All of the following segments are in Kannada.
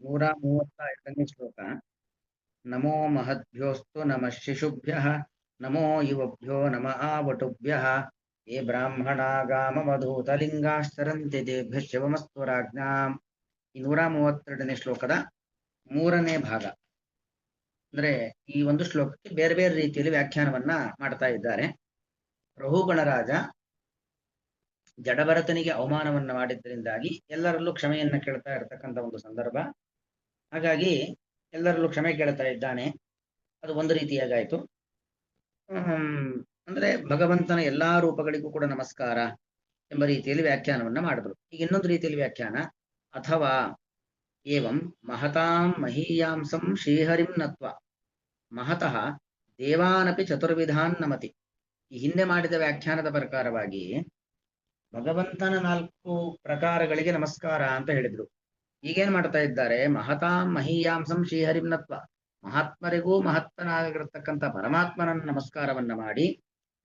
132ನೇ ಶ್ಲೋಕ. ನಮೋ ಮಹದ್ಭ್ಯೋಸ್ತು ನಮಃ ಶಿಶುಭ್ಯಃ ನಮೋ ಯುವಭ್ಯೋ ನಮಃ ವಟುಭ್ಯಃ ಯೇ ಬ್ರಾಹ್ಮಣಾಗಾಮವಧೂತಲಿಂಗಾಶ್ಚರಂತಿ ತೇಭ್ಯಃ ಶಿವಮಸ್ತು ರಾಜ್ಞಾಂ. ಈ 132ನೇ ಶ್ಲೋಕದ 3ನೇ ಭಾಗ. ಅಂದ್ರೆ ಈ ಒಂದು ಶ್ಲೋಕಕ್ಕೆ ಬೇರೆ ಬೇರೆ ರೀತಿಯಲ್ಲಿ ವ್ಯಾಖ್ಯಾನವನ್ನ ಮಾಡ್ತಾ ಇದ್ದಾರೆ. ರಘುಗಣರಾಜ ಜಡಭರತನಿಗೆ ಅವಮಾನವನ್ನ ಮಾಡಿದ್ದರಿಂದಾಗಿ ಎಲ್ಲರಲ್ಲೂ ಕ್ಷಮೆಯನ್ನ ಕೇಳ್ತಾ ಇರತಕ್ಕಂಥ ಒಂದು ಸಂದರ್ಭ. ಹಾಗಾಗಿ ಎಲ್ಲರಲ್ಲೂ ಕ್ಷಮೆ ಕೇಳ್ತಾ ಇದ್ದಾನೆ. ಅದು ಒಂದು ರೀತಿಯಾಗಾಯ್ತು. ಅಂದ್ರೆ ಭಗವಂತನ ಎಲ್ಲಾ ರೂಪಗಳಿಗೂ ಕೂಡ ನಮಸ್ಕಾರ ಎಂಬ ರೀತಿಯಲ್ಲಿ ವ್ಯಾಖ್ಯಾನವನ್ನ ಮಾಡಿದ್ರು. ಈಗ ಇನ್ನೊಂದು ರೀತಿಯಲ್ಲಿ ವ್ಯಾಖ್ಯಾನ, ಅಥವಾ ಏವಂ ಮಹತಾಂ ಮಹೀಯಾಂಸಂ ಶ್ರೀಹರಿಂ ನತ್ವ ಮಹತಃ ದೇವಾನಪಿ ಚತುರ್ವಿಧಾನ್ ನಮತಿ. ಈ ಹಿಂದೆ ಮಾಡಿದ ವ್ಯಾಖ್ಯಾನದ ಪ್ರಕಾರವಾಗಿ ಭಗವಂತನ 4 ಪ್ರಕಾರಗಳಿಗೆ ನಮಸ್ಕಾರ ಅಂತ ಹೇಳಿದ್ರು. ಈಗೇನ್ ಮಾಡ್ತಾ ಇದ್ದಾರೆ, ಮಹತಾಂ ಮಹೀಯಾಂಸಂ ಶ್ರೀಹರಿಂ ನತ್ವ, ಮಹಾತ್ಮರಿಗೂ ಮಹತ್ವನಾಗಿರತಕ್ಕಂಥ ಪರಮಾತ್ಮನ ನಮಸ್ಕಾರವನ್ನ ಮಾಡಿ,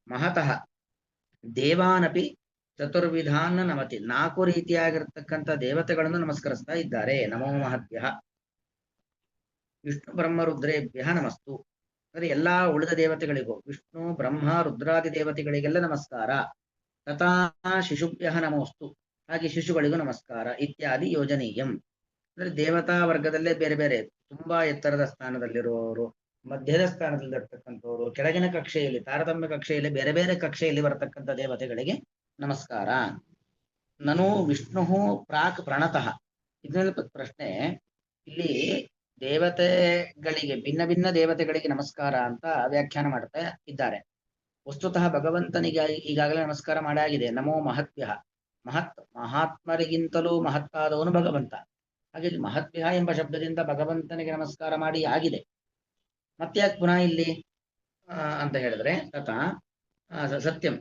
ಮಹತಃ ದೇವಾನಪಿ ಚತುರ್ವಿಧಾನ ನಮತಿ, 4 ರೀತಿಯಾಗಿರ್ತಕ್ಕಂಥ ದೇವತೆಗಳನ್ನು ನಮಸ್ಕರಿಸ್ತಾ ಇದ್ದಾರೆ. ನಮೋ ಮಹತ್ಯಃ ವಿಷ್ಣು ಬ್ರಹ್ಮ ರುದ್ರೇಭ್ಯ ನಮಸ್ತು. ಅಂದ್ರೆ ಎಲ್ಲಾ ಉಳಿದ ದೇವತೆಗಳಿಗೂ, ವಿಷ್ಣು ಬ್ರಹ್ಮ ರುದ್ರಾದಿ ದೇವತೆಗಳಿಗೆಲ್ಲ ನಮಸ್ಕಾರ. ತಥಾ ಶಿಶುಭ್ಯ ನಮೋಸ್ತು, ಹಾಗೆ ಶಿಶುಗಳಿಗೂ ನಮಸ್ಕಾರ. ಇತ್ಯಾದಿ ಯೋಜನೀಯಂ. ಅಂದ್ರೆ ದೇವತಾ ವರ್ಗದಲ್ಲೇ ಬೇರೆ ಬೇರೆ ತುಂಬಾ ಎತ್ತರದ ಸ್ಥಾನದಲ್ಲಿರುವವರು, ಮಧ್ಯದ ಸ್ಥಾನದಲ್ಲಿರ್ತಕ್ಕಂಥವ್ರು, ಕೆಳಗಿನ ಕಕ್ಷೆಯಲ್ಲಿ ತಾರತಮ್ಯ ಕಕ್ಷೆಯಲ್ಲಿ ಬೇರೆ ಬೇರೆ ಕಕ್ಷೆಯಲ್ಲಿ ಬರತಕ್ಕಂಥ ದೇವತೆಗಳಿಗೆ ನಮಸ್ಕಾರ. ನನು ವಿಷ್ಣು ಪ್ರಾಕ್ ಪ್ರಣತಃ. ಇದರಲ್ಲಿ ಪ್ರಶ್ನೆ, ಇಲ್ಲಿ ದೇವತೆಗಳಿಗೆ ಭಿನ್ನ ಭಿನ್ನ ದೇವತೆಗಳಿಗೆ ನಮಸ್ಕಾರ ಅಂತ ವ್ಯಾಖ್ಯಾನ ಮಾಡ್ತಾ ಇದ್ದಾರೆ. ವಸ್ತುತಃ ಭಗವಂತನಿಗೆ ಈಗಾಗಲೇ ನಮಸ್ಕಾರ ಮಾಡಾಗಿದೆ. ನಮೋ ಮಹತ್ಯ, ಮಹಾತ್ಮರಿಗಿಂತಲೂ ಮಹತ್ತಾದವನು ಭಗವಂತ. ಹಾಗೆ ಮಹತ್ಯ ಎಂಬ ಶಬ್ದದಿಂದ ಭಗವಂತನಿಗೆ ನಮಸ್ಕಾರ ಮಾಡಿ ಆಗಿದೆ. ಮತ್ತೆ ಯಾಕೆ ಪುನಃ ಇಲ್ಲಿ ಅಂತ ಹೇಳಿದ್ರೆ, ತಥಾ ಸತ್ಯಂ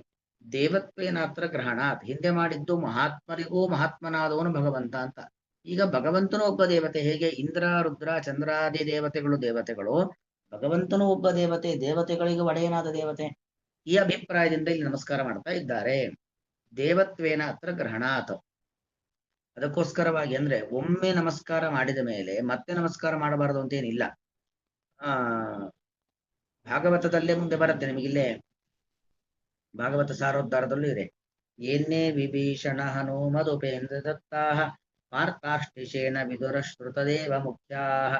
ದೇವತ್ವೇನಾತ್ರ ಗ್ರಹಣಾತ್. ಹಿಂದೆ ಮಾಡಿದ್ದು ಮಹಾತ್ಮರಿಗೂ ಮಹಾತ್ಮನಾದವನು ಭಗವಂತ ಅಂತ. ಈಗ ಭಗವಂತನು ಒಬ್ಬ ದೇವತೆ. ಹೇಗೆ ಇಂದ್ರ ರುದ್ರ ಚಂದ್ರಾದಿ ದೇವತೆಗಳು, ಭಗವಂತನು ಒಬ್ಬ ದೇವತೆ, ದೇವತೆಗಳಿಗೆ ಒಡೆಯನಾದ ದೇವತೆ. ಈ ಅಭಿಪ್ರಾಯದಿಂದ ಇಲ್ಲಿ ನಮಸ್ಕಾರ ಮಾಡ್ತಾ ಇದ್ದಾರೆ. ದೇವತ್ವೇನ ಅತ್ರ ಗ್ರಹಣಾತ್. ಅದಕ್ಕೋಸ್ಕರವಾಗಿ ಅಂದ್ರೆ ಒಮ್ಮೆ ನಮಸ್ಕಾರ ಮಾಡಿದ ಮೇಲೆ ಮತ್ತೆ ನಮಸ್ಕಾರ ಮಾಡಬಾರದು ಅಂತೇನಿಲ್ಲ. ಭಾಗವತದಲ್ಲೇ ಮುಂದೆ ಬರುತ್ತೆ ನಿಮಗಿಲ್ಲೇ, ಭಾಗವತ ಸಾರೋದ್ಧಾರದಲ್ಲೂ ಇದೆ. ಏನೇ ವಿಭೀಷಣ ಹನುಮದುಪೇಂದ್ರ ದತ್ತಾಹ ಪಾರ್ಥಾಷ್ಟಿಷೇಣ ವಿದುರ ಶ್ರುತದೇವ ಮುಖ್ಯಾಹ.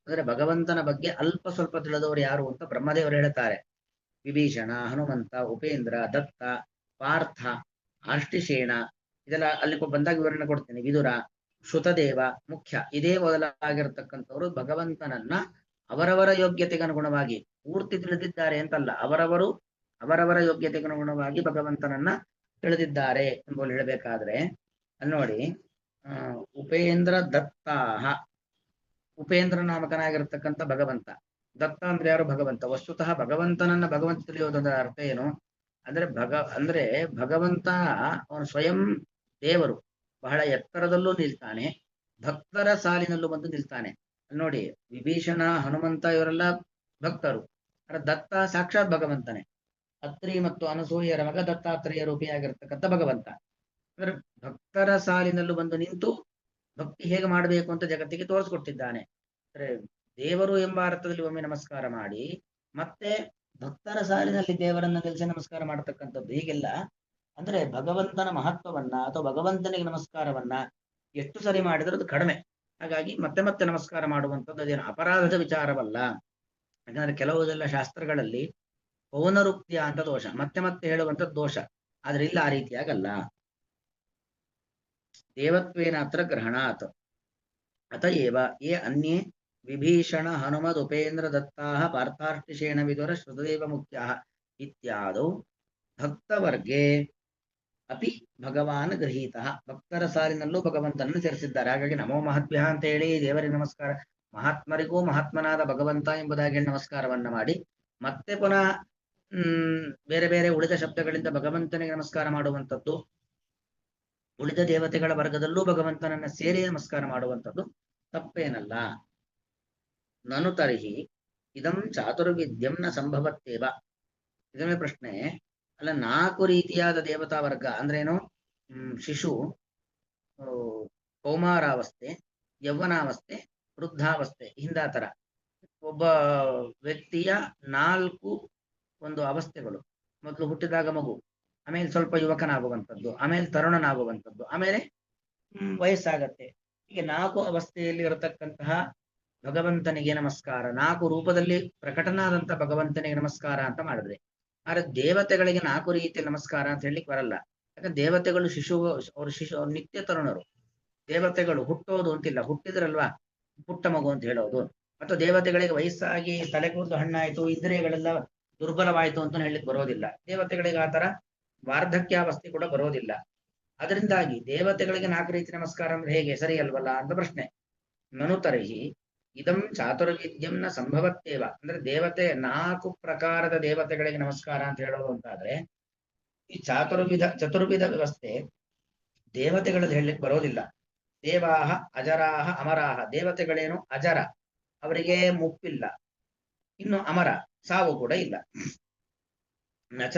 ಅಂದ್ರೆ ಭಗವಂತನ ಬಗ್ಗೆ ಅಲ್ಪ ಸ್ವಲ್ಪ ತಿಳಿದವರು ಯಾರು ಅಂತ ಬ್ರಹ್ಮದೇವರು ಹೇಳ್ತಾರೆ. ವಿಭೀಷಣ, ಹನುಮಂತ, ಉಪೇಂದ್ರ, ದತ್ತ, ಪಾರ್ಥ, ಆಷ್ಟಿಷೇಣ, ಇದೆಲ್ಲ ಅಲ್ಲಿ ಬಂದಾಗ ವಿವರಣೆ ಕೊಡ್ತೇನೆ. ವಿದುರ, ಶ್ರುತದೇವ, ಮುಖ್ಯ, ಇದೇ ಮೊದಲಾಗಿರ್ತಕ್ಕಂಥವ್ರು ಭಗವಂತನನ್ನ ಅವರವರ ಯೋಗ್ಯತೆಗೆ ಅನುಗುಣವಾಗಿ ಪೂರ್ತಿ ತಿಳಿದಿದ್ದಾರೆ ಅಂತಲ್ಲ, ಅವರವರ ಯೋಗ್ಯತೆಗೆ ಅನುಗುಣವಾಗಿ ಭಗವಂತನನ್ನ ತಿಳಿದಿದ್ದಾರೆ ಎಂಬುದು ಹೇಳಬೇಕಾದ್ರೆ ಅಲ್ಲಿ ನೋಡಿ, ಉಪೇಂದ್ರ ದತ್ತಾಹ, ಉಪೇಂದ್ರ ನಾಮಕನಾಗಿರ್ತಕ್ಕಂಥ ಭಗವಂತ. ದತ್ತ ಅಂದ್ರೆ ಯಾರು? ಭಗವಂತ. ವಸ್ತುತಃ ಭಗವಂತನನ್ನ ಭಗವಂತ ತಿಳಿಯೋದರ ಅರ್ಥ ಏನು ಅಂದ್ರೆ ಭಗವಂತ ಅವನು ಸ್ವಯಂ ದೇವರು, ಬಹಳ ಎತ್ತರದಲ್ಲೂ ನಿಲ್ತಾನೆ, ಭಕ್ತರ ಸಾಲಿನಲ್ಲೂ ಬಂದು ನಿಲ್ತಾನೆ. ನೋಡಿ, ವಿಭೀಷಣ, ಹನುಮಂತ ಇವರೆಲ್ಲ ಭಕ್ತರು. ದತ್ತ ಸಾಕ್ಷಾತ್ ಭಗವಂತನೇ. ಅತ್ರಿ ಮತ್ತು ಅನಸೂಯರ ಮಗ ದತ್ತಾತ್ರೇಯ ರೂಪಿಯಾಗಿರ್ತಕ್ಕಂಥ ಭಗವಂತ. ಅಂದ್ರೆ ಭಕ್ತರ ಸಾಲಿನಲ್ಲೂ ಬಂದು ನಿಂತು ಭಕ್ತಿ ಹೇಗೆ ಮಾಡಬೇಕು ಅಂತ ಜಗತ್ತಿಗೆ ತೋರಿಸ್ಕೊಟ್ಟಿದ್ದಾನೆ. ಅಂದ್ರೆ ದೇವರು ಎಂಬ ಅರ್ಥದಲ್ಲಿ ಒಮ್ಮೆ ನಮಸ್ಕಾರ ಮಾಡಿ ಮತ್ತೆ ಭಕ್ತರ ಸಾಲಿನಲ್ಲಿ ದೇವರನ್ನ ನಿಲ್ಲಿಸಿ ನಮಸ್ಕಾರ ಮಾಡತಕ್ಕಂಥದ್ದು. ಹೀಗೆಲ್ಲ ಅಂದ್ರೆ ಭಗವಂತನ ಮಹತ್ವವನ್ನ ಅಥವಾ ಭಗವಂತನಿಗೆ ನಮಸ್ಕಾರವನ್ನ ಎಷ್ಟು ಸರಿ ಮಾಡಿದ್ರೂ ಅದು ಕಡಿಮೆ. ಹಾಗಾಗಿ ಮತ್ತೆ ಮತ್ತೆ ನಮಸ್ಕಾರ ಮಾಡುವಂಥದ್ದು ಅದೇನು ಅಪರಾಧದ ವಿಚಾರವಲ್ಲ. ಯಾಕಂದ್ರೆ ಕೆಲವುದೆಲ್ಲ ಶಾಸ್ತ್ರಗಳಲ್ಲಿ ಪೌನರುಕ್ತಿಯ ಅಂತ ದೋಷ, ಮತ್ತೆ ಮತ್ತೆ ಹೇಳುವಂಥದ್ದು ದೋಷ. ಆದ್ರೆ ಇಲ್ಲ ಆ ರೀತಿಯಾಗಲ್ಲ. ದೇವತ್ವೇನ ಅತ್ರ ಗ್ರಹಣಾತ್. ಅತಏವ ಯೇ ಅನ್ಯೇ ವಿಭೀಷಣ ಹನುಮದ್ ಉಪೇಂದ್ರ ದತ್ತಾಹ ಪಾರ್ಥಾಷ್ಟಿಷೇಣ ವಿದುರ ಶ್ರುತದೇವ ಮುಖ್ಯಾಹ ಇತ್ಯಾದೌ ಭಕ್ತವರ್ಗೇ ಅಪಿ ಭಗವಾನ್ ಗೃಹೀತಃ. ಭಕ್ತರ ಸಾಲಿನಲ್ಲೂ ಭಗವಂತನನ್ನು ಸೇರಿಸಿದ್ದಾರೆ. ಹಾಗಾಗಿ ನಮೋ ಮಹತ್ಭ್ಯ ಅಂತ ಹೇಳಿ ದೇವರಿಗೆ ನಮಸ್ಕಾರ, ಮಹಾತ್ಮರಿಗೂ ಮಹಾತ್ಮನಾದ ಭಗವಂತ ಎಂಬುದಾಗಿ ನಮಸ್ಕಾರವನ್ನ ಮಾಡಿ ಮತ್ತೆ ಪುನಃ ಬೇರೆ ಬೇರೆ ಉಳಿದ ಶಬ್ದಗಳಿಂದ ಭಗವಂತನಿಗೆ ನಮಸ್ಕಾರ ಮಾಡುವಂಥದ್ದು, ಉಳಿದ ದೇವತೆಗಳ ವರ್ಗದಲ್ಲೂ ಭಗವಂತನನ್ನ ಸೇರಿ ನಮಸ್ಕಾರ ಮಾಡುವಂಥದ್ದು ತಪ್ಪೇನಲ್ಲ. ನನು ತರ್ಹಿ ಇದಂ ಚಾತುರ್ವಿದ್ಯಂ ನ ಸಂಭವತ್ತೇವ. ಇದನ್ನೇ ಪ್ರಶ್ನೆ. ಅಲ್ಲ, 4 ರೀತಿಯಾದ ದೇವತಾ ವರ್ಗ ಅಂದ್ರೇನು? ಶಿಶು, ಕೌಮಾರಾವಸ್ಥೆ, ಯೌವನಾವಸ್ಥೆ ವೃದ್ಧಾವಸ್ಥೆ ಹಿಂದಾತರ. ಒಬ್ಬ ವ್ಯಕ್ತಿಯ 4 ಒಂದು ಅವಸ್ಥೆಗಳು. ಮೊದಲು ಹುಟ್ಟಿದಾಗ ಮಗು, ಆಮೇಲೆ ಸ್ವಲ್ಪ ಯುವಕನಾಗುವಂಥದ್ದು, ಆಮೇಲೆ ತರುಣನಾಗುವಂಥದ್ದು, ಆಮೇಲೆ ವಯಸ್ಸಾಗತ್ತೆ. ಹೀಗೆ 4 ಅವಸ್ಥೆಯಲ್ಲಿ ಇರತಕ್ಕಂತಹ ಭಗವಂತನಿಗೆ ನಮಸ್ಕಾರ, 4 ರೂಪದಲ್ಲಿ ಪ್ರಕಟನಾದಂತ ಭಗವಂತನಿಗೆ ನಮಸ್ಕಾರ ಅಂತ ಮಾಡಿದ್ರೆ. ಆದ್ರೆ ದೇವತೆಗಳಿಗೆ 4 ರೀತಿಯ ನಮಸ್ಕಾರ ಅಂತ ಹೇಳಲಿಕ್ಕೆ ಬರಲ್ಲ. ಯಾಕಂದ್ರೆ ದೇವತೆಗಳು ಅವ್ರ ನಿತ್ಯ ತರುಣರು. ದೇವತೆಗಳು ಹುಟ್ಟೋದು ಅಂತಿಲ್ಲ, ಹುಟ್ಟಿದ್ರಲ್ವಾ ಪುಟ್ಟ ಮಗು ಅಂತ ಹೇಳೋದು. ಅಥವಾ ದೇವತೆಗಳಿಗೆ ವಯಸ್ಸಾಗಿ ತಲೆ ಕೂದಲು ಹಣ್ಣಾಯ್ತು, ಇಂದ್ರಿಯಗಳೆಲ್ಲ ದುರ್ಬಲವಾಯಿತು ಅಂತ ಹೇಳಲಿಕ್ಕೆ ಬರೋದಿಲ್ಲ. ದೇವತೆಗಳಿಗೆ ಆತರ ವಾರ್ಧಕ್ಯಾವಸ್ಥೆ ಕೂಡ ಬರೋದಿಲ್ಲ. ಅದರಿಂದಾಗಿ ದೇವತೆಗಳಿಗೆ 4 ರೀತಿ ನಮಸ್ಕಾರ ಅಂದ್ರೆ ಹೇಗೆ, ಸರಿ ಅಲ್ವಲ್ಲ ಅಂತ ಪ್ರಶ್ನೆ. ನನುತರಹಿ ಇದಂ ಚಾತುರ್ವಿದ್ಯಂ ನ ಸಂಭವತ್ತೇವ. ಅಂದ್ರೆ ದೇವತೆ 4 ಪ್ರಕಾರದ ದೇವತೆಗಳಿಗೆ ನಮಸ್ಕಾರ ಅಂತ ಹೇಳೋದು ಅಂತಾದ್ರೆ, ಈ ಚತುರ್ವಿಧ ವ್ಯವಸ್ಥೆ ದೇವತೆಗಳಲ್ಲಿ ಹೇಳಲಿಕ್ಕೆ ಬರೋದಿಲ್ಲ. ದೇವಾಹ ಅಜರಾಹ ಅಮರಾಹ. ದೇವತೆಗಳೇನು ಅಜರ, ಅವರಿಗೆ ಮುಪ್ಪಿಲ್ಲ. ಇನ್ನು ಅಮರ, ಸಾವು ಕೂಡ ಇಲ್ಲ. ನಚ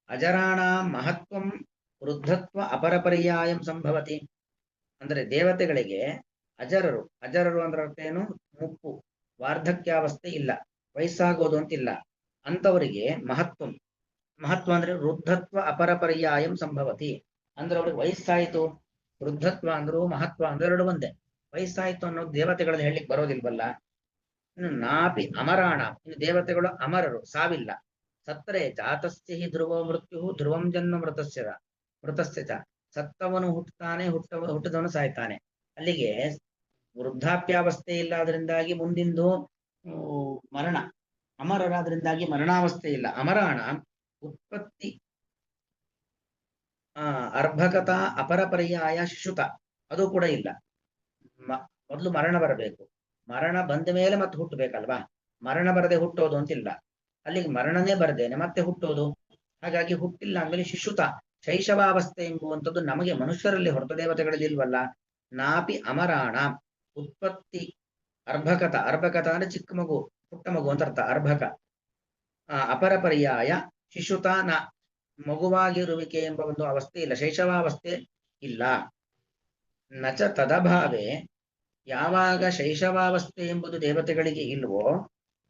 ಅಜರಾಣ ಮಹತ್ವಂ ವೃದ್ಧತ್ವ ಅಪರಪರ್ಯಾಯಂ ಸಂಭವತಿ. ಅಂದ್ರೆ ದೇವತೆಗಳಿಗೆ ಅಜರರು ಅಂದ್ರೆ ಅರ್ಥ ಏನು, ಮುಪ್ಪು ವಾರ್ಧಕ್ಯಾವಸ್ಥೆ ಇಲ್ಲ, ವಯಸ್ಸಾಗೋದು ಅಂತಿಲ್ಲ. ಅಂತವರಿಗೆ ಮಹತ್ವ ಅಂದ್ರೆ ವೃದ್ಧತ್ವ ಅಪರಪರ್ಯಾಯಂ ಸಂಭವತಿ. ಅಂದ್ರೆ ಅವ್ರಿಗೆ ವಯಸ್ಸಾಯಿತು, ವೃದ್ಧತ್ವ ಅಂದ್ರು ಮಹತ್ವ ಅಂದ್ರೆ ಎರಡು ಒಂದೇ. ವಯಸ್ಸಾಯಿತು ಅನ್ನೋದು ದೇವತೆಗಳಲ್ಲಿ ಹೇಳಲಿಕ್ಕೆ ಬರೋದಿಲ್ವಲ್ಲ. ಇನ್ನು ನಾಪಿ ಅಮರಾಣ, ಇನ್ನು ದೇವತೆಗಳು ಅಮರರು, ಸಾವಿಲ್ಲ. ಸತ್ತರೆ ಜಾತಸ್ಯ ಹಿ ಧ್ರುವೋ ಮೃತ್ಯು ಧ್ರುವಂ ಜನ್ಮ ಮೃತಸ್ಯ ಚ. ಸತ್ತವನು ಹುಟ್ಟುತ್ತಾನೆ, ಹುಟ್ಟಿದವನು ಸಾಯ್ತಾನೆ. ಅಲ್ಲಿಗೆ ವೃದ್ಧಾಪ್ಯಾವಸ್ಥೆ ಇಲ್ಲದ್ರಿಂದಾಗಿ ಮುಂದಿಂದು ಮರಣ, ಅಮರರಾದ್ರಿಂದಾಗಿ ಮರಣಾವಸ್ಥೆ ಇಲ್ಲ. ಅಮರಾಣ ಉತ್ಪತ್ತಿ ಅರ್ಭಕತ ಅಪರಪರ್ಯಾಯ ಶಿಶುತ, ಅದು ಕೂಡ ಇಲ್ಲ. ಮೊದಲು ಮರಣ ಬರಬೇಕು, ಮರಣ ಬಂದ ಮೇಲೆ ಮತ್ತೆ ಹುಟ್ಟಬೇಕಲ್ವಾ. ಮರಣ ಬರದೆ ಹುಟ್ಟೋದು ಅಂತಿಲ್ಲ. ಅಲ್ಲಿಗೆ ಮರಣನೇ ಬರದೇನೆ ಮತ್ತೆ ಹುಟ್ಟೋದು. ಹಾಗಾಗಿ ಹುಟ್ಟಿಲ್ಲ ಅಂದ್ಮೇಲೆ ಶಿಶುತ, ಶೈಶವಾವಸ್ಥೆ ಎಂಬುವಂಥದ್ದು ನಮಗೆ ಮನುಷ್ಯರಲ್ಲಿ ಹೊರತು ದೇವತೆಗಳಲ್ಲಿ ಇಲ್ವಲ್ಲ. ನಾಪಿ ಅಮರಾಣ ಉತ್ಪತ್ತಿ ಅರ್ಭಕತ ಅಂದ್ರೆ ಚಿಕ್ಕ ಮಗು, ಪುಟ್ಟ ಮಗು ಅಂತ ಅರ್ಥ, ಅರ್ಭಕ. ಅಪರಪರ್ಯಾಯ ಶಿಶುತ ನ, ಮಗುವಾಗಿರುವಿಕೆ ಎಂಬ ಒಂದು ಅವಸ್ಥೆ ಇಲ್ಲ, ಶೈಶವಾವಸ್ಥೆ ಇಲ್ಲ. ನಚ ತದಭಾವೆ, ಯಾವಾಗ ಶೈಶವಾವಸ್ಥೆ ಎಂಬುದು ದೇವತೆಗಳಿಗೆ ಇಲ್ವೋ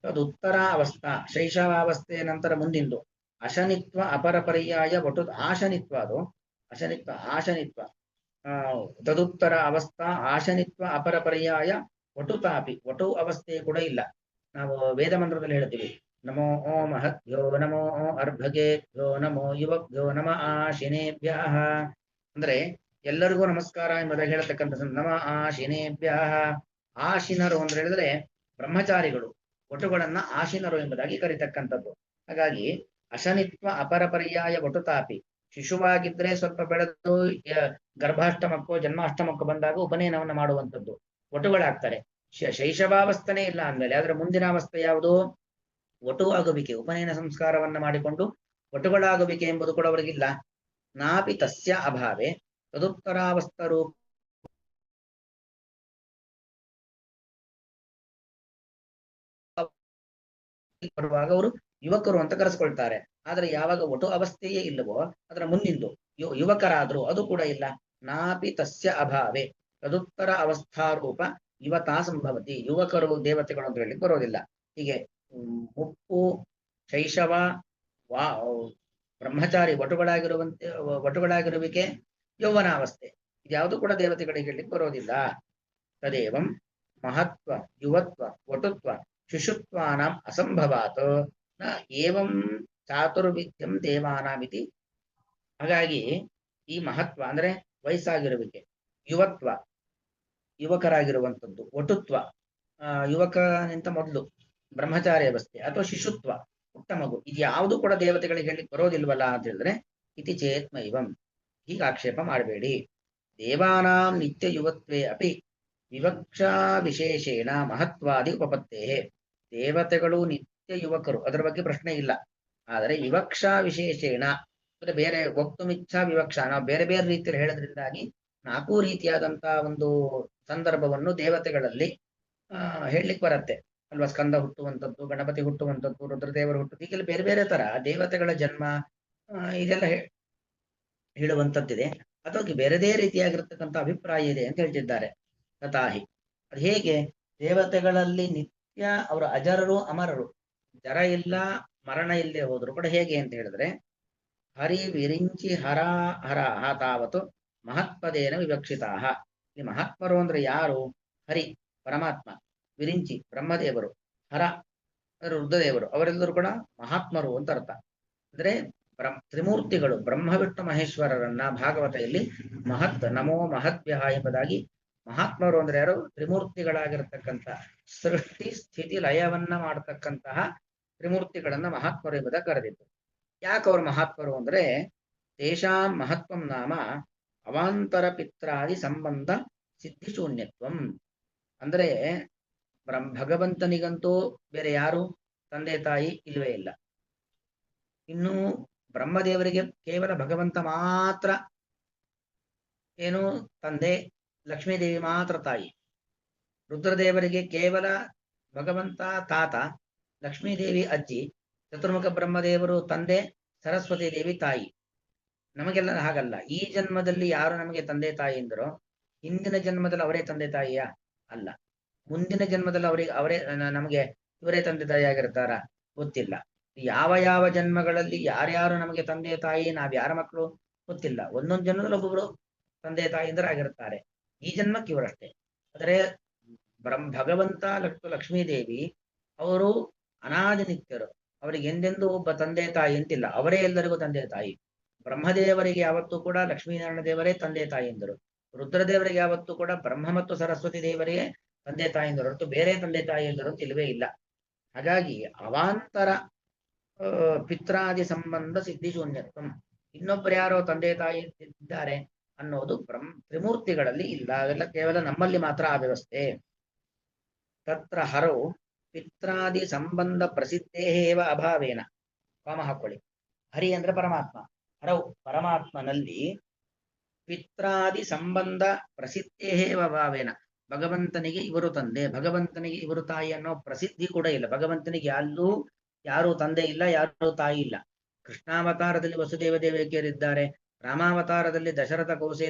ತದುತ್ತರ ಅವಸ್ಥಾ, ಶೈಶವಾವಸ್ಥೆಯ ನಂತರ ಮುಂದಿಂದು ಅಶನಿತ್ವ ಅಪರಪರ್ಯಾಯ ಒಟ್ಟು ಆಶನಿತ್ವ, ಅದು ಆಶನಿತ್ವ ತದುತ್ತರ ಅವಸ್ಥಾ ಆಶನಿತ್ವ ಅಪರಪರ್ಯಾಯ ವಟುತಾಪಿ, ವಟು ಅವಸ್ಥೆ ಕೂಡ ಇಲ್ಲ. ನಾವು ವೇದ ಮಂತ್ರದಲ್ಲಿ ಹೇಳ್ತೀವಿ, ನಮೋ ಓ ಮಹದ್ಭ್ಯೋ ನಮೋ ಓ ಅರ್ಭಗೇಭ್ಯೋ ನಮೋ ಯುವಭ್ಯೋ ನಮ ಆಶಿನೇಭ್ಯ. ಅಂದ್ರೆ ಎಲ್ಲರಿಗೂ ನಮಸ್ಕಾರ ಎಂಬುದಾಗಿ ಹೇಳತಕ್ಕಂಥ ನಮ ಆಶಿನೇಭ್ಯ. ಆಶಿನರು ಅಂದ್ರೆ ಹೇಳಿದ್ರೆ ಬ್ರಹ್ಮಚಾರಿಗಳು, ವಟುಗಳನ್ನ ಆಶಿನರು ಎಂಬುದಾಗಿ ಕರೀತಕ್ಕಂಥದ್ದು. ಹಾಗಾಗಿ ಅಶನಿತ್ವ ಅಪರಪರ್ಯಾಯ ವಟುತಾಪಿ, ಶಿಶುವಾಗಿದ್ರೆ ಸ್ವಲ್ಪ ಬೆಳೆದು ಗರ್ಭಾಷ್ಟಮಕ್ಕೋ ಜನ್ಮಾಷ್ಟಮಕ್ಕೋ ಬಂದಾಗ ಉಪನಯನವನ್ನು ಮಾಡುವಂಥದ್ದು, ವಟುಗಳಾಗ್ತಾರೆ. ಶೈಶವಾವಸ್ಥನೆ ಇಲ್ಲ ಅಂದಮೇಲೆ ಅದರ ಮುಂದಿನ ಅವಸ್ಥೆ ಯಾವುದು, ವಟು ಆಗುವಿಕೆ, ಉಪನಯನ ಸಂಸ್ಕಾರವನ್ನ ಮಾಡಿಕೊಂಡು ವಟುಗಳಾಗುವಿಕೆ ಎಂಬುದು ಕೂಡ ಅವರಿಗಿಲ್ಲ. ನಾಪಿ ತಸ್ಯ ಅಭಾವೆ ತದುತ್ತರಾವಸ್ಥರು ಬರುವಾಗ ಅವರು ಯುವಕರು ಅಂತ ಕರೆಸ್ಕೊಳ್ತಾರೆ. ಆದ್ರೆ ಯಾವಾಗ ವಟು ಅವಸ್ಥೆಯೇ ಇಲ್ಲವೋ ಅದರ ಮುಂದಿಂದು ಯುವಕರಾದ್ರು ಅದು ಕೂಡ ಇಲ್ಲ. ನಾಪಿ ತಸ್ಯ ಅಭಾವೆ ತದುತ್ತರ ಅವಸ್ಥಾರೂಪ ಯುವತಾ ಸಂಭವತಿ. ಯುವಕರು ದೇವತೆಗಳು ಅಂತ ಹೇಳಿ ಬರೋದಿಲ್ಲ. ಹೀಗೆ ಮುಪ್ಪು, ಶೈಶವ, ಬ್ರಹ್ಮಚಾರಿ, ವಟುಗಳಾಗಿರುವಿಕೆ, ಯೌವನಾವಸ್ಥೆ, ಇದ್ಯಾವುದು ಕೂಡ ದೇವತೆಗಳಿಗೆ ಹೇಳಲಿಕ್ಕೆ ಬರೋದಿಲ್ಲ. ತದೇವಂ ಮಹತ್ವ ಯುವತ್ವ ವಟುತ್ವ ಶಿಶುತ್ವಾನಾಂ ಅಸಂಭವಾತ್ ನ ಏವಂ ಚಾತುರ್ವಿದ್ಯಂ ದೇವಾನಾಮಿತಿ. ಹಾಗಾಗಿ ಈ ಮಹತ್ವ ಅಂದ್ರೆ ವಯಸ್ಸಾಗಿರುವಿಕೆ, ಯುವತ್ವ ಯುವಕರಾಗಿರುವಂಥದ್ದು, ವಟುತ್ವ ಯುವಕನಿಂತ ಮೊದಲು ಬ್ರಹ್ಮಚಾರಿ ಅವಸ್ಥೆ, ಅಥವಾ ಶಿಶುತ್ವ ಪುಟ್ಟ ಮಗು, ಇದು ಯಾವುದು ಕೂಡ ದೇವತೆಗಳಿಗೆ ಹೇಳಲಿಕ್ಕೆ ಬರೋದಿಲ್ವಲ್ಲ ಅಂತ ಹೇಳಿದ್ರೆ ಇತಿ ಚೇತ್ಮೈವಂ, ಹೀಗೆ ಆಕ್ಷೇಪ ಮಾಡಬೇಡಿ. ದೇವಾನಾಂ ನಿತ್ಯ ಯುವತ್ವೇ ಅಪಿ ವಿವಕ್ಷಾ ವಿಶೇಷೇಣ ಮಹತ್ವಾದಿ ಉಪಪತ್ತೇ. ದೇವತೆಗಳು ನಿತ್ಯ ಯುವಕರು, ಅದರ ಬಗ್ಗೆ ಪ್ರಶ್ನೆ ಇಲ್ಲ. ಆದರೆ ವಿವಕ್ಷಾ ವಿಶೇಷೇಣ ಅಂದ್ರೆ ಬೇರೆ ವಕ್ತುಮಿಚ್ಛಾ ವಿವಕ್ಷಾ, ನಾವು ಬೇರೆ ಬೇರೆ ರೀತಿಯಲ್ಲಿ ಹೇಳೋದ್ರಿಂದಾಗಿ 4 ರೀತಿಯಾದಂತಹ ಒಂದು ಸಂದರ್ಭವನ್ನು ದೇವತೆಗಳಲ್ಲಿ ಹೇಳಲಿಕ್ಕೆ ಬರುತ್ತೆ ಅಲ್ವಾ. ಸ್ಕಂದ ಹುಟ್ಟುವಂಥದ್ದು, ಗಣಪತಿ ಹುಟ್ಟುವಂಥದ್ದು, ರುದ್ರದೇವರು ಹೀಗೆಲ್ಲ ಬೇರೆ ಬೇರೆ ತರ ದೇವತೆಗಳ ಜನ್ಮ ಇದೆಲ್ಲ ಹೇಳುವಂಥದ್ದಿದೆ. ಅದಕ್ಕೆ ಬೇರೆದೇ ರೀತಿಯಾಗಿರ್ತಕ್ಕಂಥ ಅಭಿಪ್ರಾಯ ಇದೆ ಅಂತ ಹೇಳ್ತಿದ್ದಾರೆ. ತಥಾಹಿ, ಅದು ಹೇಗೆ ದೇವತೆಗಳಲ್ಲಿ ನಿತ್ಯ ಅವರು ಅಜರರು ಅಮರರು, ಜರ ಇಲ್ಲ ಮರಣ ಇಲ್ಲದೆ ಹೋದ್ರು ಕೂಡ ಹೇಗೆ ಅಂತ ಹೇಳಿದ್ರೆ ಹರಿ ವಿರಿಂಚಿ ಹರ ಹರ ತಾವತ್ತು ಮಹತ್ಪದೇನ ವಿವಕ್ಷಿತಾ. ಈ ಮಹಾತ್ಮರು ಅಂದ್ರೆ ಯಾರು? ಹರಿ ಪರಮಾತ್ಮ, ವಿರಿಂಚಿ ಬ್ರಹ್ಮದೇವರು, ಹರ ರುದ್ರದೇವರು, ಅವರೆಲ್ಲರೂ ಕೂಡ ಮಹಾತ್ಮರು ಅಂತ ಅರ್ಥ. ಅಂದ್ರೆ ತ್ರಿಮೂರ್ತಿಗಳು ಬ್ರಹ್ಮ ವಿಷ್ಣು ಮಹೇಶ್ವರರನ್ನ ಭಾಗವತ ಇಲ್ಲಿ ಮಹತ್ ನಮೋ ಮಹದ್ಭ್ಯ ಎಂಬುದಾಗಿ ಮಹಾತ್ಮರು ಅಂದ್ರೆ ಯಾರು? ತ್ರಿಮೂರ್ತಿಗಳಾಗಿರ್ತಕ್ಕಂಥ ಸೃಷ್ಟಿ ಸ್ಥಿತಿ ಲಯವನ್ನ ಮಾಡತಕ್ಕಂತಹ ತ್ರಿಮೂರ್ತಿಗಳನ್ನ ಮಹಾತ್ಮರು ಎಂಬುದಾಗಿ ಕರೆದಿತ್ತು. ಯಾಕೆ ಅವರು ಮಹಾತ್ಮರು ಅಂದ್ರೆ ತೇಷಾಂ ಮಹತ್ವಂ ನಾಮ ಅವಾಂತರ ಪಿತ್ರಾದಿ ಸಂಬಂಧ ಸಿದ್ಧಿ ಶೂನ್ಯತ್ವಂ. ಅಂದ್ರೆ ಭಗವಂತನಿಗಂತೂ ಬೇರೆ ಯಾರು ತಂದೆ ತಾಯಿ ಇಲ್ವೇ ಇಲ್ಲ. ಇನ್ನು ಬ್ರಹ್ಮದೇವರಿಗೆ ಕೇವಲ ಭಗವಂತ ಮಾತ್ರ ಏನು ತಂದೆ, ಲಕ್ಷ್ಮೀದೇವಿ ಮಾತ್ರ ತಾಯಿ. ರುದ್ರದೇವರಿಗೆ ಕೇವಲ ಭಗವಂತ ತಾತ, ಲಕ್ಷ್ಮೀದೇವಿ ಅಜ್ಜಿ, ಚತುರ್ಮುಖ ಬ್ರಹ್ಮದೇವರು ತಂದೆ, ಸರಸ್ವತಿ ದೇವಿ ತಾಯಿ. ನಮಗೆಲ್ಲ ಹಾಗಲ್ಲ. ಈ ಜನ್ಮದಲ್ಲಿ ಯಾರು ನಮಗೆ ತಂದೆ ತಾಯಿ ಎಂದರೋ ಹಿಂದಿನ ಜನ್ಮದಲ್ಲಿ ಅವರೇ ತಂದೆ ತಾಯಿಯ ಅಲ್ಲ. ಮುಂದಿನ ಜನ್ಮದಲ್ಲಿ ಅವರೇ ನಮಗೆ ಇವರೇ ತಂದೆ ತಾಯಿ ಆಗಿರ್ತಾರ ಗೊತ್ತಿಲ್ಲ. ಯಾವ ಯಾವ ಜನ್ಮಗಳಲ್ಲಿ ಯಾರ್ಯಾರು ನಮಗೆ ತಂದೆ ತಾಯಿ, ನಾವ್ಯಾರ ಮಕ್ಕಳು ಗೊತ್ತಿಲ್ಲ. ಒಂದೊಂದು ಜನ್ಮದಲ್ಲಿ ಒಬ್ಬೊಬ್ರು ತಂದೆ ತಾಯಿಂದ್ರ ಆಗಿರುತ್ತಾರೆ. ಈ ಜನ್ಮಕ್ಕೆ ಇವರಷ್ಟೇ. ಆದರೆ ಭಗವಂತ ಲಕ್ಷ್ಮೀದೇವಿ ಅವರು ಅನಾದಿ ನಿತ್ಯರು. ಅವರಿಗೆ ಎಂದೆಂದೂ ಒಬ್ಬ ತಂದೆ ತಾಯಿ ಅಂತಿಲ್ಲ, ಅವರೇ ಎಲ್ಲರಿಗೂ ತಂದೆ ತಾಯಿ. ಬ್ರಹ್ಮದೇವರಿಗೆ ಯಾವತ್ತೂ ಕೂಡ ಲಕ್ಷ್ಮೀನಾರಾಯಣ ದೇವರೇ ತಂದೆ ತಾಯಿ ಎಂದರು. ರುದ್ರದೇವರಿಗೆ ಯಾವತ್ತೂ ಕೂಡ ಬ್ರಹ್ಮ ಮತ್ತು ಸರಸ್ವತಿ ದೇವರೇ ತಂದೆ ತಾಯಿ ಎಂದರು, ಹೊರತು ಬೇರೆ ತಂದೆ ತಾಯಿ ಎಂದರು ಅಂತ ಇಲ್ವೇ ಇಲ್ಲ. ಹಾಗಾಗಿ ಅವಾಂತರ ಪಿತ್ರಾದಿ ಸಂಬಂಧ ಸಿದ್ಧಿ ಶೂನ್ಯತ್ವಂ, ಇನ್ನೊಬ್ಬರು ಯಾರೋ ತಂದೆ ತಾಯಿ ಇದ್ದಾರೆ ಅನ್ನೋದು ತ್ರಿಮೂರ್ತಿಗಳಲ್ಲಿ ಇಲ್ಲ. ಅವೆಲ್ಲ ಕೇವಲ ನಮ್ಮಲ್ಲಿ ಮಾತ್ರ ಆ ವ್ಯವಸ್ಥೆ. ತತ್ರ ಹರೌ ಪಿತ್ರಾದಿ ಸಂಬಂಧ ಪ್ರಸಿದ್ಧೇವ ಅಭಾವೇನ, ಕಾಮ ಹಾಕೊಳ್ಳಿ. ಹರಿ ಅಂದ್ರೆ ಪರಮಾತ್ಮ, ಹರೌ ಪರಮಾತ್ಮನಲ್ಲಿ ಪಿತ್ರಾದಿ ಸಂಬಂಧ ಪ್ರಸಿದ್ಧೇವ ಅಭಾವೇನ, ಭಗವಂತನಿಗೆ ಇವರು ತಂದೆ, ಭಗವಂತನಿಗೆ ಇವರು ತಾಯಿ ಅನ್ನೋ ಪ್ರಸಿದ್ಧಿ ಕೂಡ ಇಲ್ಲ. ಭಗವಂತನಿಗೆ ಎಲ್ಲೂ ಯಾರು ತಂದೆ ಇಲ್ಲ, ಯಾರು ತಾಯಿ ಇಲ್ಲ. ಕೃಷ್ಣಾವತಾರದಲ್ಲಿ ವಸುದೇವ ದೇವಕಿಯರಿದ್ದಾರೆ, ರಾಮಾವತಾರದಲ್ಲಿ ದಶರಥ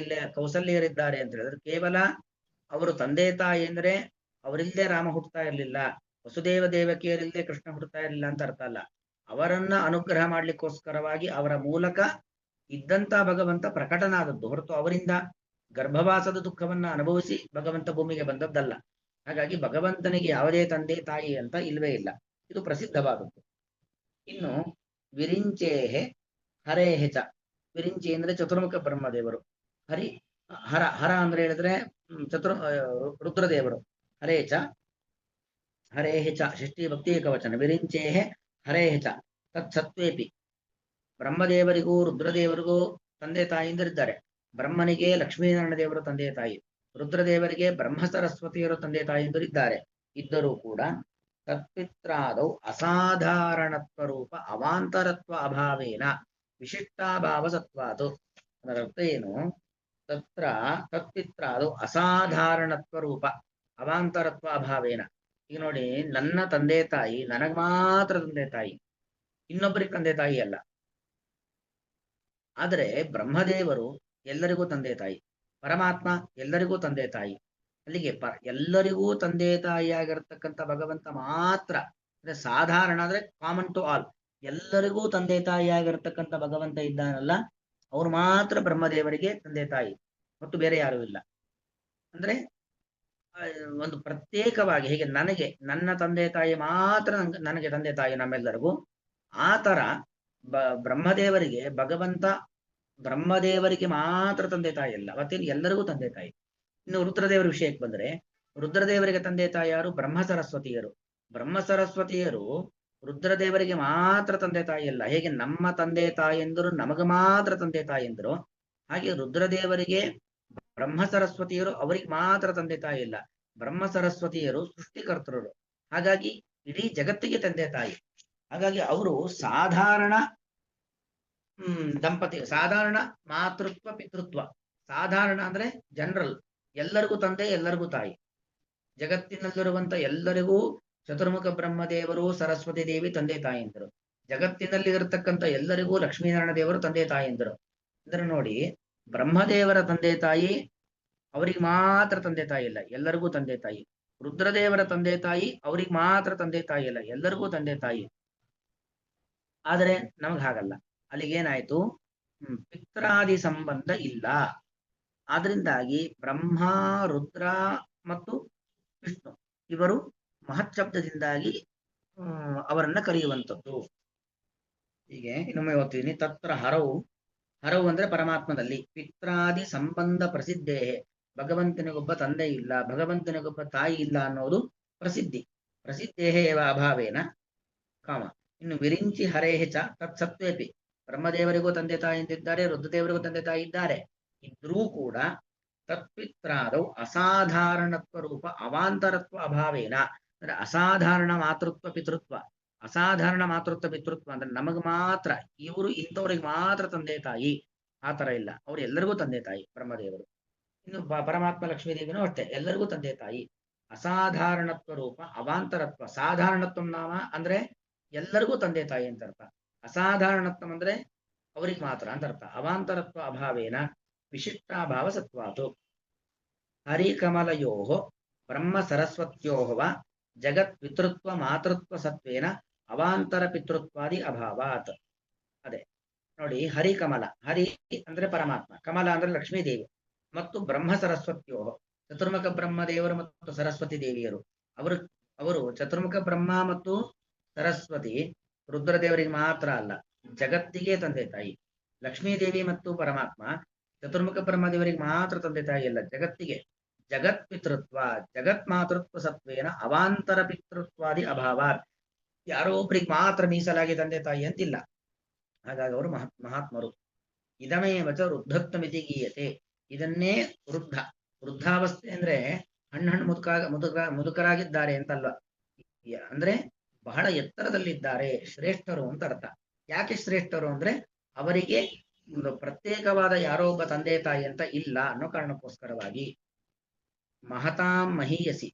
ಕೌಸಲ್ಯರಿದ್ದಾರೆ ಅಂತ ಹೇಳಿದ್ರೆ ಕೇವಲ ಅವರು ತಂದೆ ತಾಯಿ ಅಂದ್ರೆ ಅವರಿಲ್ಲದೆ ರಾಮ ಹುಟ್ಟುತ್ತಾ ಇರಲಿಲ್ಲ, ವಸುದೇವ ದೇವಕಿಯರಿಲ್ಲದೆ ಕೃಷ್ಣ ಹುಟ್ಟುತ್ತಾ ಇರಲಿಲ್ಲ ಅಂತ ಅರ್ಥ ಅಲ್ಲ. ಅವರನ್ನ ಅನುಗ್ರಹ ಮಾಡ್ಲಿಕ್ಕೋಸ್ಕರವಾಗಿ ಅವರ ಮೂಲಕ ಇದ್ದಂತ ಭಗವಂತ ಪ್ರಕಟನಾದದ್ದು, ಹೊರತು ಅವರಿಂದ ಗರ್ಭವಾಸದ ದುಃಖವನ್ನ ಅನುಭವಿಸಿ ಭಗವಂತ ಭೂಮಿಗೆ ಬಂದದ್ದಲ್ಲ. ಹಾಗಾಗಿ ಭಗವಂತನಿಗೆ ಯಾವುದೇ ತಂದೆ ತಾಯಿ ಅಂತ ಇಲ್ವೇ ಇಲ್ಲ. ಇದು ಪ್ರಸಿದ್ಧವಾದದ್ದು. ಇನ್ನು ವಿರಿಂಚೇಹೆ ಹರೇಹೆ ಚ, ವಿರಿಂಚಿ ಅಂದ್ರೆ ಚತುರ್ಮುಖ ಬ್ರಹ್ಮದೇವರು, ಹರಿ ಹರ ಹರ ಅಂದ್ರೆ ಹೇಳಿದ್ರೆ ರುದ್ರದೇವರು, ಹರೇ ಚ ಹರೇಹೆ ಚ ಷಷ್ಠಿ ಭಕ್ತಿ ಏಕವಚನ, ವಿರಿಂಚೇಹೆ ಹರೇಹೆ ಚ ತತ್ಸತ್ವೇಪಿ. ಬ್ರಹ್ಮದೇವರಿಗೂ ರುದ್ರದೇವರಿಗೂ ತಂದೆ ತಾಯಿಯಿಂದರಿದ್ದಾರೆ. ಬ್ರಹ್ಮನಿಗೆ ಲಕ್ಷ್ಮೀನಾರಾಯಣ ದೇವರು ತಂದೆ ತಾಯಿ, ರುದ್ರದೇವರಿಗೆ ಬ್ರಹ್ಮ ಸರಸ್ವತಿಯರು ತಂದೆ ತಾಯಿಯಿಂದರಿದ್ದಾರೆ. ಇದ್ದರೂ ಕೂಡ ತತ್ಪಿತ್ರಾದೌ ಅಸಾಧಾರಣತ್ವ ರೂಪ ಅವಾಂತರತ್ವ ಅಭಾವೇನ ವಿಶಿಷ್ಟಾಭಾವ ಸತ್ವಾತು. ಅದರ ಅರ್ಥ ಏನು? ತತ್ಪಿತ್ರಾದೌ ಅಸಾಧಾರಣತ್ವ ರೂಪ ಅವಾಂತರತ್ವ ಅಭಾವೇನ. ಈಗ ನೋಡಿ, ನನ್ನ ತಂದೆ ತಾಯಿ ನನಗ್ ಮಾತ್ರ ತಂದೆ ತಾಯಿ, ಇನ್ನೊಬ್ಬರಿಗೆ ತಂದೆ ತಾಯಿ ಅಲ್ಲ. ಆದರೆ ಬ್ರಹ್ಮದೇವರು ಎಲ್ಲರಿಗೂ ತಂದೆ ತಾಯಿ, ಪರಮಾತ್ಮ ಎಲ್ಲರಿಗೂ ತಂದೆ ತಾಯಿ. ಅಲ್ಲಿಗೆ ಎಲ್ಲರಿಗೂ ತಂದೆ ತಾಯಿಯಾಗಿರ್ತಕ್ಕಂಥ ಭಗವಂತ ಮಾತ್ರ, ಅಂದ್ರೆ ಸಾಧಾರಣ ಅಂದ್ರೆ ಕಾಮನ್ ಟು ಆಲ್, ಎಲ್ಲರಿಗೂ ತಂದೆ ತಾಯಿಯಾಗಿರ್ತಕ್ಕಂಥ ಭಗವಂತ ಇದ್ದಾನಲ್ಲ, ಅವ್ರು ಮಾತ್ರ ಬ್ರಹ್ಮದೇವರಿಗೆ ತಂದೆ ತಾಯಿ, ಮತ್ತು ಬೇರೆ ಯಾರೂ ಇಲ್ಲ. ಅಂದ್ರೆ ಒಂದು ಪ್ರತ್ಯೇಕವಾಗಿ, ಹೇಗೆ ನನಗೆ ನನ್ನ ತಂದೆ ತಾಯಿ ಮಾತ್ರ ನನಗೆ ತಂದೆ ತಾಯಿ ನಮ್ಮೆಲ್ಲರಿಗೂ, ಆ ತರ ಬ್ರಹ್ಮದೇವರಿಗೆ ಭಗವಂತ ಬ್ರಹ್ಮದೇವರಿಗೆ ಮಾತ್ರ ತಂದೆ ತಾಯಿ ಅಲ್ಲ, ಮತ್ತೇನು ಎಲ್ಲರಿಗೂ ತಂದೆ ತಾಯಿ. ಇನ್ನು ರುದ್ರದೇವರ ವಿಷಯಕ್ಕೆ ಬಂದ್ರೆ, ರುದ್ರದೇವರಿಗೆ ತಂದೆ ತಾಯಿ ಯಾರು? ಬ್ರಹ್ಮ ಸರಸ್ವತಿಯರು. ಬ್ರಹ್ಮ ಸರಸ್ವತಿಯರು ರುದ್ರದೇವರಿಗೆ ಮಾತ್ರ ತಂದೆ ತಾಯಿ ಅಲ್ಲ. ಹೇಗೆ ನಮ್ಮ ತಂದೆ ತಾಯಿಯಂದರು ನಮಗೆ ಮಾತ್ರ ತಂದೆ ತಾಯಿಯಂದರು, ಹಾಗೆ ರುದ್ರದೇವರಿಗೆ ಬ್ರಹ್ಮ ಸರಸ್ವತಿಯರು ಅವರಿಗೆ ಮಾತ್ರ ತಂದೆ ತಾಯಿ ಇಲ್ಲ. ಬ್ರಹ್ಮ ಸರಸ್ವತಿಯರು ಸೃಷ್ಟಿಕರ್ತರು, ಹಾಗಾಗಿ ಇಡೀ ಜಗತ್ತಿಗೆ ತಂದೆ ತಾಯಿ. ಹಾಗಾಗಿ ಅವರು ಸಾಧಾರಣ ದಂಪತಿ, ಸಾಧಾರಣ ಮಾತೃತ್ವ ಪಿತೃತ್ವ. ಸಾಧಾರಣ ಅಂದ್ರೆ ಜನರಲ್, ಎಲ್ಲರಿಗೂ ತಂದೆ ಎಲ್ಲರಿಗೂ ತಾಯಿ. ಜಗತ್ತಿನಲ್ಲಿರುವಂತ ಎಲ್ಲರಿಗೂ ಚತುರ್ಮುಖ ಬ್ರಹ್ಮದೇವರು ಸರಸ್ವತಿ ದೇವಿ ತಂದೆ ತಾಯಿಯಂದರು, ಜಗತ್ತಿನಲ್ಲಿ ಇರತಕ್ಕಂಥ ಎಲ್ಲರಿಗೂ ಲಕ್ಷ್ಮೀನಾರಾಯಣ ದೇವರು ತಂದೆ ತಾಯಿಯಂದರು. ಅಂದ್ರೆ ನೋಡಿ, ಬ್ರಹ್ಮದೇವರ ತಂದೆ ತಾಯಿ ಅವರಿಗೆ ಮಾತ್ರ ತಂದೆ ತಾಯಿ ಇಲ್ಲ, ಎಲ್ಲರಿಗೂ ತಂದೆ ತಾಯಿ. ರುದ್ರದೇವರ ತಂದೆ ತಾಯಿ ಅವ್ರಿಗೆ ಮಾತ್ರ ತಂದೆ ತಾಯಿ ಅಲ್ಲ, ಎಲ್ಲರಿಗೂ ತಂದೆ ತಾಯಿ. ಆದರೆ ನಮಗ್ ಹಾಗಲ್ಲ. ಅಲ್ಲಿಗೇನಾಯ್ತು, ಪಿತ್ರಾದಿ ಸಂಬಂಧ ಇಲ್ಲ. ಆದ್ರಿಂದಾಗಿ ಬ್ರಹ್ಮ, ರುದ್ರ ಮತ್ತು ವಿಷ್ಣು ಇವರು ಮಹತ್ ಶಬ್ದದಿಂದಾಗಿ ಅವರನ್ನ ಕರೆಯುವಂಥದ್ದು. ಹೀಗೆ ಇನ್ನೊಮ್ಮೆ ಓದ್ತೀನಿ. ತತ್ರ ಹರವು, ಹರವು ಅಂದ್ರೆ ಪರಮಾತ್ಮದಲ್ಲಿ, ಪಿತ್ರಾದಿ ಸಂಬಂಧ ಪ್ರಸಿದ್ಧೇ, ಭಗವಂತನಿಗೊಬ್ಬ ತಂದೆ ಇಲ್ಲ, ಭಗವಂತನಿಗೊಬ್ಬ ತಾಯಿ ಇಲ್ಲ ಅನ್ನೋದು ಪ್ರಸಿದ್ಧಿ. ಪ್ರಸಿದ್ಧೇಹೇ ಏವ ಅಭಾವೇನ ಕಾಮ. ಇನ್ನು ವಿರಿಂಚಿ ಹರೇಹ ಚ ತತ್ಸತ್ವೇಪಿ, ಬ್ರಹ್ಮದೇವರಿಗೂ ತಂದೆ ತಾಯಿ ಅಂತಿದ್ದಾರೆ, ರುದ್ರದೇವರಿಗೂ ತಂದೆ ತಾಯಿ ಇದ್ದಾರೆ. ಇದ್ರೂ ಕೂಡ ತತ್ಪಿತ್ರಾದವು ಅಸಾಧಾರಣತ್ವ ರೂಪ ಅವಾಂತರತ್ವ ಅಭಾವೇನ, ಅಂದ್ರೆ ಅಸಾಧಾರಣ ಮಾತೃತ್ವ ಪಿತೃತ್ವ, ಅಸಾಧಾರಣ ಮಾತೃತ್ವ ಪಿತೃತ್ವ ಅಂದ್ರೆ ನಮಗ್ ಮಾತ್ರ, ಇವರು ಇಂಥವ್ರಿಗೆ ಮಾತ್ರ ತಂದೆ ತಾಯಿ, ಆ ತರ ಇಲ್ಲ. ಅವ್ರು ಎಲ್ಲರಿಗೂ ತಂದೆ ತಾಯಿ ಬ್ರಹ್ಮದೇವರು. ಇನ್ನು ಪರಮಾತ್ಮ ಲಕ್ಷ್ಮೀ ದೇವಿನೂ ಅಷ್ಟೇ, ಎಲ್ಲರಿಗೂ ತಂದೆ ತಾಯಿ. ಅಸಾಧಾರಣತ್ವ ರೂಪ ಅವಾಂತರತ್ವ, ಸಾಧಾರಣತ್ವ ನಾಮ ಅಂದ್ರೆ ಎಲ್ಲರಿಗೂ ತಂದೆ ತಾಯಿ ಅಂತ ಅರ್ಥ, ಅಸಾಧಾರಣತ್ವ ಅಂದ್ರೆ ಅವ್ರಿಗೆ ಮಾತ್ರ ಅಂತ ಅರ್ಥ. ಅವಾಂತರತ್ವ ಅಭಾವೇನ ವಿಶಿಷ್ಟಾಭಾವ ಸತ್ವಾತು. ಹರಿಕಮಲಯೋ ಬ್ರಹ್ಮ ಸರಸ್ವತ್ಯೋಹವ ಜಗತ್ ಪಿತೃತ್ವ ಮಾತೃತ್ವ ಸತ್ವೇನ ಅವಾಂತರ ಪಿತೃತ್ವಾದಿ ಅಭಾವಾತ್. ಅದೇ ನೋಡಿ, ಹರಿಕಮಲ, ಹರಿ ಅಂದ್ರೆ ಪರಮಾತ್ಮ, ಕಮಲ ಅಂದ್ರೆ ಲಕ್ಷ್ಮೀ ದೇವಿ, ಮತ್ತು ಬ್ರಹ್ಮ ಸರಸ್ವತ್ಯೋ, ಚತುರ್ಮುಖ ಬ್ರಹ್ಮದೇವರು ಮತ್ತು ಸರಸ್ವತಿ ದೇವಿಯರು. ಅವರು ಅವರು ಚತುರ್ಮುಖ ಬ್ರಹ್ಮ ಮತ್ತು ಸರಸ್ವತಿ ರುದ್ರದೇವರಿಗೆ ಮಾತ್ರ ಅಲ್ಲ, ಜಗತ್ತಿಗೆ ತಂದೆ ತಾಯಿ. ಲಕ್ಷ್ಮೀ ದೇವಿ ಮತ್ತು ಪರಮಾತ್ಮ ಚತುರ್ಮುಖ ಬ್ರಹ್ಮದೇವರಿಗೆ ಮಾತ್ರ ತಂದೆ ತಾಯಿ ಅಲ್ಲ, ಜಗತ್ತಿಗೆ. ಜಗತ್ ಪಿತೃತ್ವ ಜಗತ್ ಮಾತೃತ್ವ ಸತ್ವೇನ ಅವಾಂತರ ಪಿತೃತ್ವಾದಿ ಅಭಾವಾತ್. ಯಾರೋ ಒಬ್ರಿಗೆ ಮಾತ್ರ ಮೀಸಲಾಗಿ ತಂದೆ ತಾಯಿ ಅಂತಿಲ್ಲ. ಹಾಗಾಗಿ ಅವರು ಮಹಾತ್ಮರು. ಇದಮೇವಚ ವೃದ್ಧತ್ವಮಿತಿ ಗೀಯತೆ. ಇದನ್ನೇ ವೃದ್ಧ, ವೃದ್ಧಾವಸ್ಥೆ ಅಂದ್ರೆ ಹಣ್ಣು ಮುದುಕರಾಗಿದ್ದಾರೆ ಅಂತಲ್ವ, ಅಂದ್ರೆ ಬಹಳ ಎತ್ತರದಲ್ಲಿದ್ದಾರೆ, ಶ್ರೇಷ್ಠರು ಅಂತ ಅರ್ಥ. ಯಾಕೆ ಶ್ರೇಷ್ಠರು ಅಂದ್ರೆ ಅವರಿಗೆ ಒಂದು ಪ್ರತ್ಯೇಕವಾದ ಯಾರೋ ಒಬ್ಬ ತಂದೆ ತಾಯಿ ಅಂತ ಇಲ್ಲ ಅನ್ನೋ ಕಾರಣಕ್ಕೋಸ್ಕರವಾಗಿ. ಮಹತಾಂ ಮಹೀಯಸಿ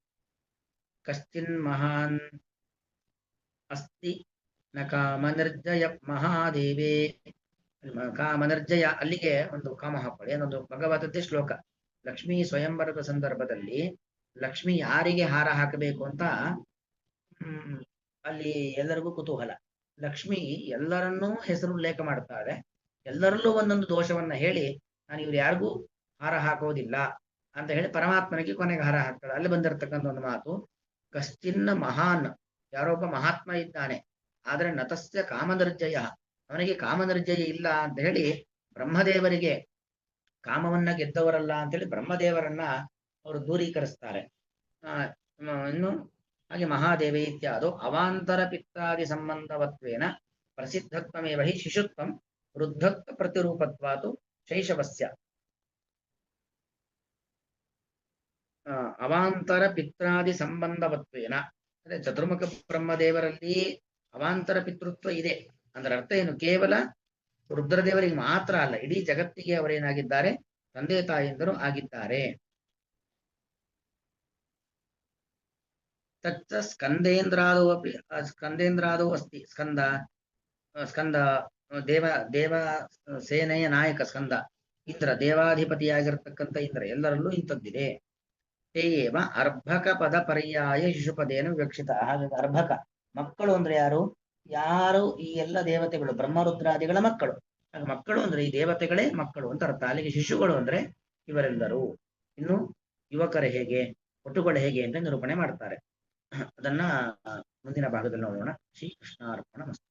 ಕಶ್ಚಿನ್ ಮಹಾನ್ ಅಸ್ತಿ ನ ಕಾಮನಿರ್ಜಯ ಮಹಾದೇವೇ. ಕಾಮನಿರ್ಜಯ ಅಲ್ಲಿಗೆ ಒಂದು ಕಾಮ ಹಾಕೊಳ್ಳಿ, ಅನ್ನೊಂದು ಭಗವದ್ಗೀತೆ ಶ್ಲೋಕ. ಲಕ್ಷ್ಮೀ ಸ್ವಯಂವರದ ಸಂದರ್ಭದಲ್ಲಿ ಲಕ್ಷ್ಮಿ ಯಾರಿಗೆ ಹಾರ ಹಾಕಬೇಕು ಅಂತ ಅಲ್ಲಿ ಎಲ್ಲರಿಗೂ ಕುತೂಹಲ. ಲಕ್ಷ್ಮಿ ಎಲ್ಲರನ್ನೂ ಹೆಸರು ಉಲ್ಲೇಖ ಮಾಡ್ತಾರೆ, ಎಲ್ಲರಲ್ಲೂ ಒಂದೊಂದು ದೋಷವನ್ನ ಹೇಳಿ ನಾನು ಇವ್ರು ಯಾರಿಗೂ ಹಾರ ಹಾಕೋದಿಲ್ಲ ಅಂತ ಹೇಳಿ ಪರಮಾತ್ಮನಿಗೆ ಕೊನೆಗೆ ಹಾರ ಹಾಕ್ತಾರೆ. ಅಲ್ಲಿ ಬಂದಿರತಕ್ಕಂಥ ಒಂದು ಮಾತು, ಕಶ್ಚಿನ್ನ ಮಹಾನ್, ಯಾರೊಬ್ಬ ಮಹಾತ್ಮ ಇದ್ದಾನೆ, ಆದ್ರೆ ನತಸ್ಯ ಕಾಮನಿರ್ಜಯ, ಅವನಿಗೆ ಕಾಮನಿರ್ಜಯ ಇಲ್ಲ ಅಂತ ಹೇಳಿ ಬ್ರಹ್ಮದೇವರಿಗೆ, ಕಾಮವನ್ನ ಗೆದ್ದವರಲ್ಲ ಅಂತೇಳಿ ಬ್ರಹ್ಮದೇವರನ್ನ ಅವರು ದೂರೀಕರಿಸ್ತಾರೆ. ಇನ್ನು ಹಾಗೆ ಮಹಾದೇವ ಇತ್ಯಾದು ಅವಾಂತರ ಪಿತ್ತಾದಿ ಸಂಬಂಧವತ್ವೇನ ಪ್ರಸಿದ್ಧತ್ವಮೇವ ಹಿ ಶಿಶುತ್ವಂ ವೃದ್ಧತ್ವ ಪ್ರತಿರೂಪತ್ವಾತು ಶೈಶವಸ್ಯ. ಅವಾಂತರ ಪಿತ್ರಾದಿ ಸಂಬಂಧವತ್ವೇನ ಅಂದ್ರೆ ಚತುರ್ಮುಖ ಬ್ರಹ್ಮದೇವರಲ್ಲಿ ಅವಾಂತರ ಪಿತೃತ್ವ ಇದೆ. ಅಂದ್ರೆ ಅರ್ಥ ಏನು, ಕೇವಲ ರುದ್ರದೇವರಿಗೆ ಮಾತ್ರ ಅಲ್ಲ, ಇಡೀ ಜಗತ್ತಿಗೆ ಅವರೇನಾಗಿದ್ದಾರೆ, ತಂದೆ ತಾಯಿಯಂದರು ಆಗಿದ್ದಾರೆ. ತಚ್ಚ ಸ್ಕಂದೇಂದ್ರಾದೋ ಅಪಿ, ಸ್ಕಂದೇಂದ್ರಾದೋ ಅಸ್ತಿ. ಸ್ಕಂದ ದೇವ ದೇವ ಸೇನೆಯ ನಾಯಕ ಸ್ಕಂದ, ಇಂದ್ರ ದೇವಾಧಿಪತಿಯಾಗಿರ್ತಕ್ಕಂಥ ಇಂದ್ರ, ಎಲ್ಲರಲ್ಲೂ ಇಂಥದ್ದಿದೆ. ತೇಯೇವ ಅರ್ಭಕ ಪದ ಪರ್ಯಾಯ ಶಿಶುಪದೇನ ವಿವಕ್ಷಿತ. ಹಾಗಾಗಿ ಅರ್ಭಕ ಮಕ್ಕಳು ಅಂದ್ರೆ ಯಾರು, ಯಾರು ಈ ಎಲ್ಲ ದೇವತೆಗಳು ಬ್ರಹ್ಮರುದ್ರಾದಿಗಳ ಮಕ್ಕಳು. ಮಕ್ಕಳು ಅಂದ್ರೆ ಈ ದೇವತೆಗಳೇ ಮಕ್ಕಳು ಅಂತ ಅರ್ಥ. ಅಲ್ಲಿಗೆ ಶಿಶುಗಳು ಅಂದ್ರೆ ಇವರೆಲ್ಲರೂ. ಇನ್ನು ಯುವಕರು ಹೇಗೆ, ಒಟುಗಳು ಹೇಗೆ ಅಂತ ನಿರೂಪಣೆ ಮಾಡ್ತಾರೆ. ಅದನ್ನ ಮುಂದಿನ ಭಾಗದಲ್ಲಿ ನೋಡೋಣ. ಶ್ರೀ ಕೃಷ್ಣಾರ್ಪಣ ಮಸ್ತು.